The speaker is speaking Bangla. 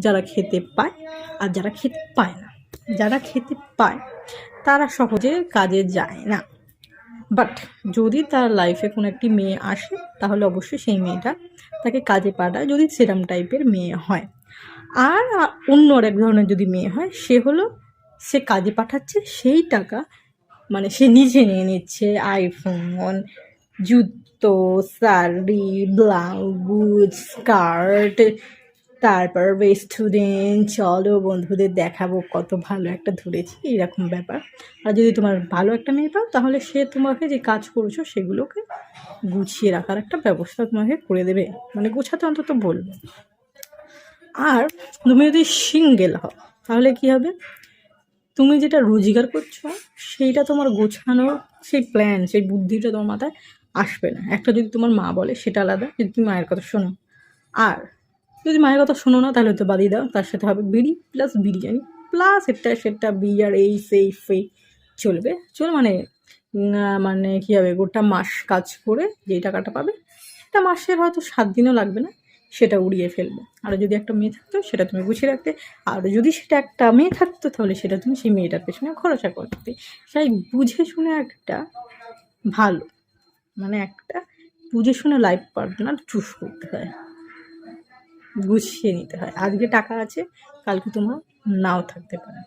যারা খেতে পায় আর যারা খেতে পায় না। যারা খেতে পায় তারা সহজে কাজে যায় না, বাট যদি তার লাইফে কোনো একটি মেয়ে আসে তাহলে অবশ্যই সেই মেয়েটা তাকে কাজে পাঠায়, যদি সেরম টাইপের মেয়ে হয়। আর অন্য আরেক ধরনের যদি মেয়ে হয়, সে কাজে পাঠাচ্ছে, সেই টাকা মানে সে নিজে নিয়ে নিচ্ছে আইফোন, জুতো, শাড়ি, ব্লাউজ, স্কার্ট, তারপর রেস্টুরেন্ট, চলো বন্ধুদের দেখাবো কত ভালো একটা ধরেছি, এরকম ব্যাপার। আর যদি তোমার ভালো একটা মেয়ে পাও তাহলে সে তোমাকে যে কাজ করছো সেগুলোকে গুছিয়ে রাখার একটা ব্যবস্থা তোমাকে করে দেবে, মানে গোছাতে অন্তত বলবে। আর তুমি যদি সিঙ্গেল হও তাহলে কি হবে, তুমি যেটা রোজগার করছো সেইটা তোমার গোছানোর সেই প্ল্যান, সেই বুদ্ধিটা তোমার মাথায় আসবে না। একটা যদি তোমার মা বলে সেটা আলাদা, যদি তুমি মায়ের কথা শোনো। আর যদি মায়ের কথা শোনো না তাহলে তো বাদই দাও, তার সাথে হবে বিড়ি প্লাস বিরিয়ানি প্লাস এটা সেটা বিয়ার এই সেই ফেই চলবে মানে কী হবে, গোটা মাস কাজ করে যেই টাকাটা পাবে সেটা মাসের হয়তো 7 দিনও লাগবে না, সেটা উড়িয়ে ফেলবে। আর যদি একটা মেয়ে থাকতো সেটা তুমি গুছিয়ে রাখতে, আর যদি সেটা একটা মেয়ে থাকতো তাহলে সেটা তুমি সেই মেয়েটার পেছনে খরচা করতে। তাই বুঝে শুনে একটা ভালো, মানে একটা বুঝে শুনে লাইফ পার্টনার চুজ করতে হয়, গুছিয়ে নিতে হয়। আজকে টাকা আছে, কালকে তোমার নাও থাকতে পারে।